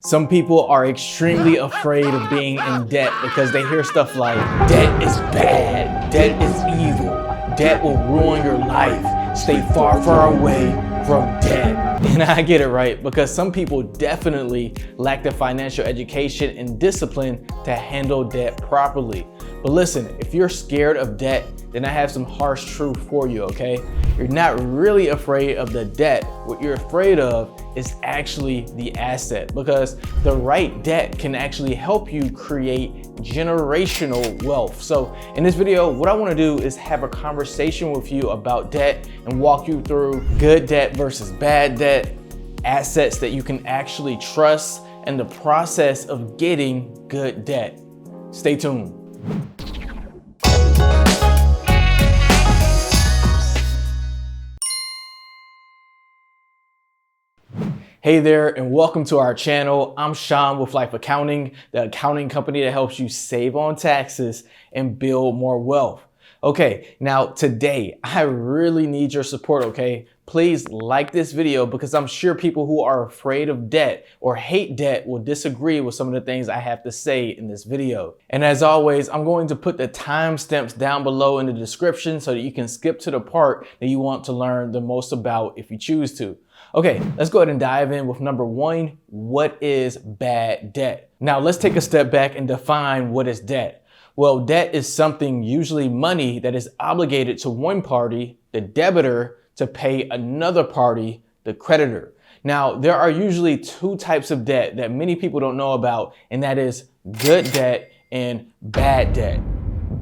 Some people are extremely afraid of being in debt because they hear stuff like, debt is bad, debt is evil, debt will ruin your life, stay far, far away from debt. And I get it, right? Because some people definitely lack the financial education and discipline to handle debt properly. But listen, if you're scared of debt, then I have some harsh truth for you, okay? You're not really afraid of the debt. What you're afraid of is actually the asset, because the right debt can actually help you create generational wealth. So in this video, what I want to do is have a conversation with you about debt and walk you through good debt versus bad debt, assets that you can actually trust, and the process of getting good debt. Stay tuned. Hey there, and welcome to our channel. I'm Sean with Life Accounting, the accounting company that helps you save on taxes and build more wealth. Okay, now today, I really need your support, okay? Please like this video because I'm sure people who are afraid of debt or hate debt will disagree with some of the things I have to say in this video. And as always, I'm going to put the timestamps down below in the description so that you can skip to the part that you want to learn the most about if you choose to. Okay, let's go ahead and dive in with number one. What is bad debt? Now let's take a step back and define what is debt. Well, debt is something, usually money, that is obligated to one party, the debtor, to pay another party, the creditor. Now, there are usually two types of debt that many people don't know about, and that is good debt and bad debt.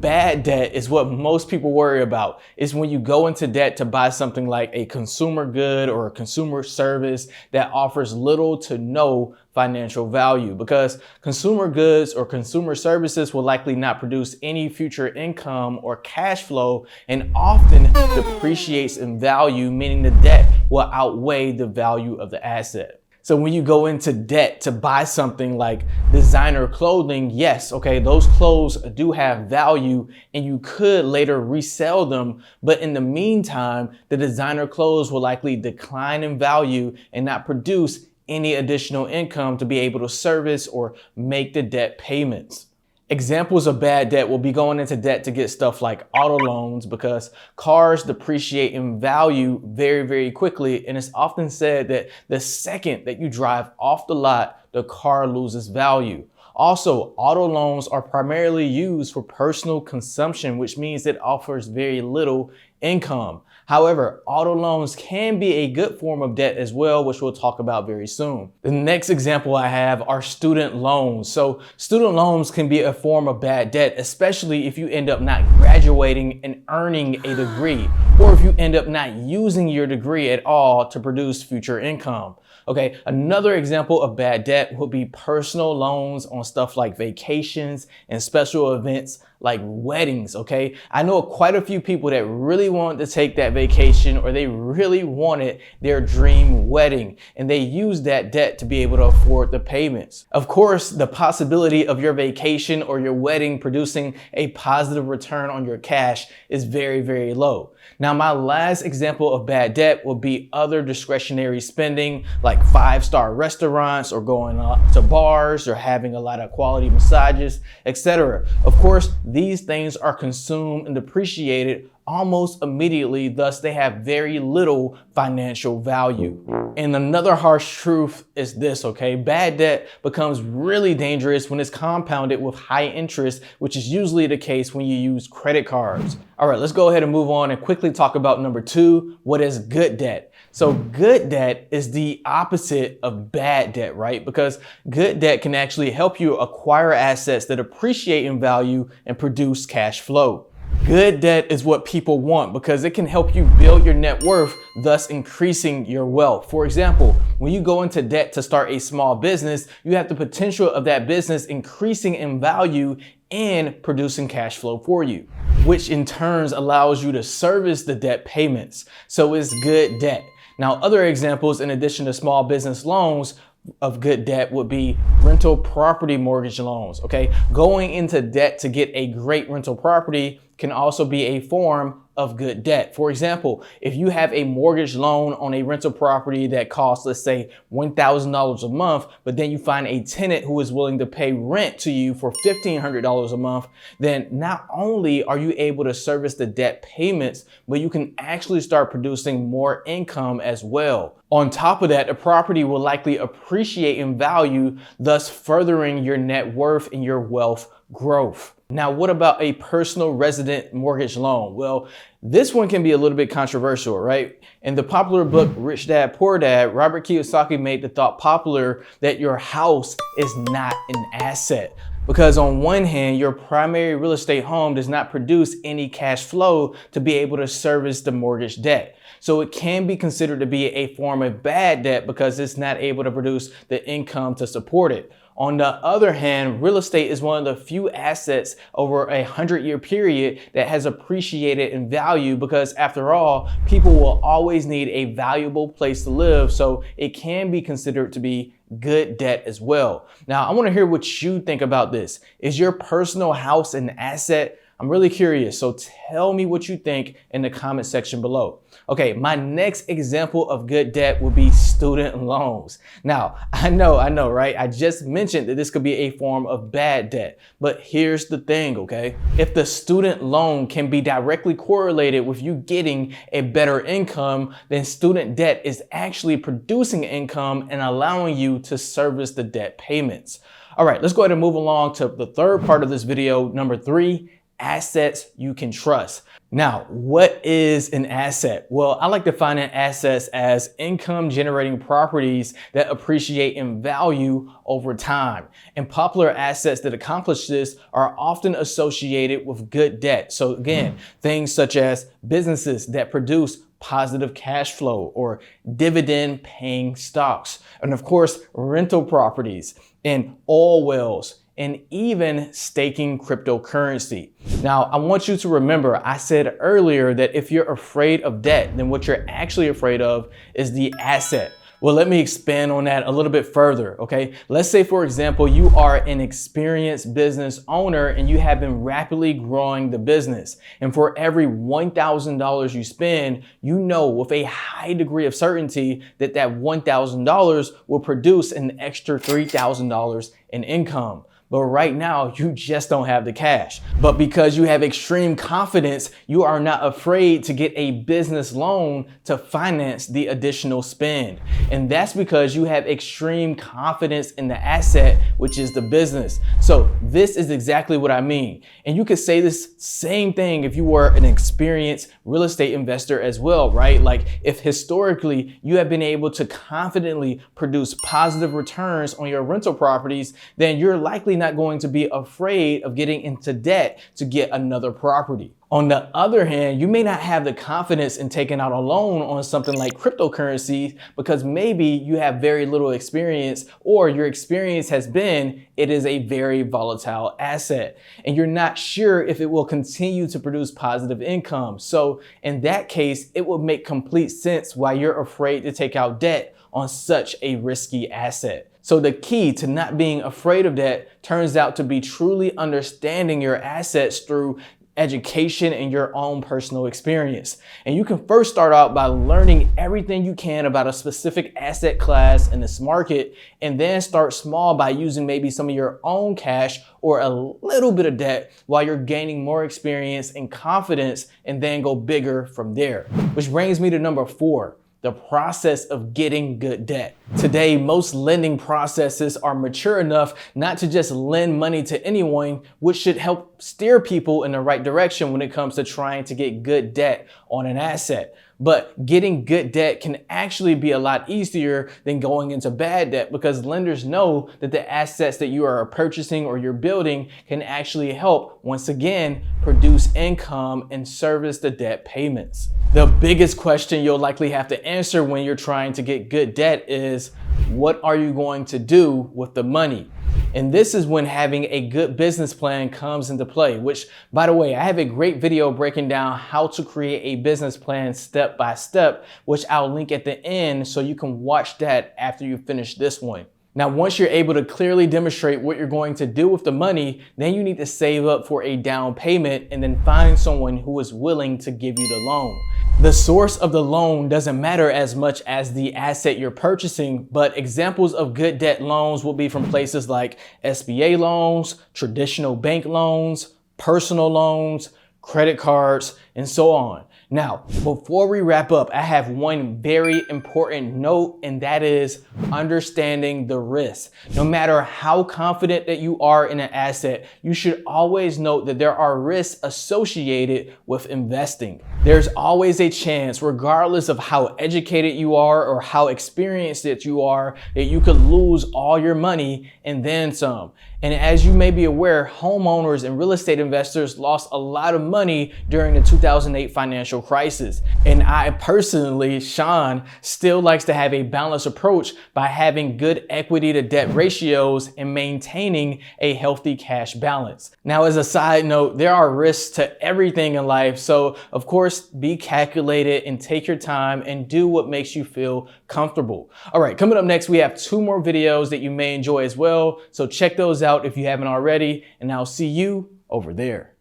Bad debt is what most people worry about. It's when you go into debt to buy something like a consumer good or a consumer service that offers little to no financial value, because consumer goods or consumer services will likely not produce any future income or cash flow and often depreciates in value, meaning the debt will outweigh the value of the asset. So when you go into debt to buy something like designer clothing, yes, okay, those clothes do have value and you could later resell them. But in the meantime, the designer clothes will likely decline in value and not produce any additional income to be able to service or make the debt payments. Examples of bad debt will be going into debt to get stuff like auto loans, because cars depreciate in value very, very quickly. And it's often said that the second that you drive off the lot, the car loses value. Also, auto loans are primarily used for personal consumption, which means it offers very little income. However, auto loans can be a good form of debt as well, which we'll talk about very soon. The next example I have are student loans. So student loans can be a form of bad debt, especially if you end up not graduating and earning a degree, or if you end up not using your degree at all to produce future income. Okay, another example of bad debt would be personal loans on stuff like vacations and special events like weddings, okay? I know quite a few people that really wanted to take that vacation, or they really wanted their dream wedding, and they used that debt to be able to afford the payments. Of course, the possibility of your vacation or your wedding producing a positive return on your cash is very, very low. Now, my last example of bad debt will be other discretionary spending like 5-star restaurants or going to bars or having a lot of quality massages, etc. Of course, these things are consumed and depreciated almost immediately, thus they have very little financial value. And another harsh truth is this, okay? Bad debt becomes really dangerous when it's compounded with high interest, which is usually the case when you use credit cards. All right, let's go ahead and move on and quickly talk about number two, what is good debt? So good debt is the opposite of bad debt, right? Because good debt can actually help you acquire assets that appreciate in value and produce cash flow. Good debt is what people want because it can help you build your net worth, thus increasing your wealth. For example, when you go into debt to start a small business, you have the potential of that business increasing in value and producing cash flow for you, which in turn allows you to service the debt payments. So it's good debt. Now, other examples in addition to small business loans of good debt would be rental property mortgage loans, okay? Going into debt to get a great rental property can also be a form of good debt. For example, if you have a mortgage loan on a rental property that costs, let's say, $1,000 a month, but then you find a tenant who is willing to pay rent to you for $1,500 a month, then not only are you able to service the debt payments, but you can actually start producing more income as well. On top of that, the property will likely appreciate in value, thus furthering your net worth and your wealth growth. Now, what about a personal resident mortgage loan? Well, this one can be a little bit controversial, right? In the popular book, Rich Dad, Poor Dad, Robert Kiyosaki made the thought popular that your house is not an asset. Because on one hand, your primary real estate home does not produce any cash flow to be able to service the mortgage debt. So it can be considered to be a form of bad debt because it's not able to produce the income to support it. On the other hand, real estate is one of the few assets over a 100-year period that has appreciated in value because, after all, people will always need a valuable place to live, so it can be considered to be good debt as well. Now, I want to hear what you think about this. Is your personal house an asset? I'm really curious, so tell me what you think in the comment section below. Okay, my next example of good debt would be student loans. Now, I know, right? I just mentioned that this could be a form of bad debt, but here's the thing, okay? If the student loan can be directly correlated with you getting a better income, then student debt is actually producing income and allowing you to service the debt payments. All right, let's go ahead and move along to the third part of this video, number 3. Assets you can trust. Now, what is an asset? Well, I like to define an asset as income generating properties that appreciate in value over time. And popular assets that accomplish this are often associated with good debt. So again, things such as businesses that produce positive cash flow or dividend paying stocks. And of course, rental properties and oil wells, and even staking cryptocurrency. Now, I want you to remember, I said earlier that if you're afraid of debt, then what you're actually afraid of is the asset. Well, let me expand on that a little bit further, okay? Let's say, for example, you are an experienced business owner and you have been rapidly growing the business. And for every $1,000 you spend, you know with a high degree of certainty that that $1,000 will produce an extra $3,000 in income. But right now, you just don't have the cash. But because you have extreme confidence, you are not afraid to get a business loan to finance the additional spend. And that's because you have extreme confidence in the asset, which is the business. So this is exactly what I mean. And you could say this same thing if you were an experienced real estate investor as well, right? Like if historically you have been able to confidently produce positive returns on your rental properties, then you're likely not going to be afraid of getting into debt to get another property. On the other hand, you may not have the confidence in taking out a loan on something like cryptocurrency because maybe you have very little experience, or your experience has been it is a very volatile asset and you're not sure if it will continue to produce positive income. So in that case, it would make complete sense why you're afraid to take out debt on such a risky asset. So the key to not being afraid of debt turns out to be truly understanding your assets through education and your own personal experience. And you can first start out by learning everything you can about a specific asset class in this market, and then start small by using maybe some of your own cash or a little bit of debt while you're gaining more experience and confidence, and then go bigger from there. Which brings me to number 4. The process of getting good debt. Today, most lending processes are mature enough not to just lend money to anyone, which should help steer people in the right direction when it comes to trying to get good debt on an asset. But getting good debt can actually be a lot easier than going into bad debt because lenders know that the assets that you are purchasing or you're building can actually help, once again, produce income and service the debt payments. The biggest question you'll likely have to answer when you're trying to get good debt is, what are you going to do with the money? And this is when having a good business plan comes into play, which, by the way, I have a great video breaking down how to create a business plan step by step, which I'll link at the end so you can watch that after you finish this one. Now, once you're able to clearly demonstrate what you're going to do with the money, then you need to save up for a down payment and then find someone who is willing to give you the loan. The source of the loan doesn't matter as much as the asset you're purchasing, but examples of good debt loans will be from places like SBA loans, traditional bank loans, personal loans, credit cards, and so on. Now, before we wrap up, I have one very important note, and that is understanding the risk. No matter how confident that you are in an asset, you should always note that there are risks associated with investing. There's always a chance, regardless of how educated you are or how experienced that you are, that you could lose all your money and then some. And as you may be aware, homeowners and real estate investors lost a lot of money during the 2008 financial crisis. And I personally, Sean, still likes to have a balanced approach by having good equity to debt ratios and maintaining a healthy cash balance. Now, as a side note, there are risks to everything in life. So of course, be calculated and take your time and do what makes you feel comfortable. All right, coming up next, we have 2 more videos that you may enjoy as well. So check those out if you haven't already, and I'll see you over there.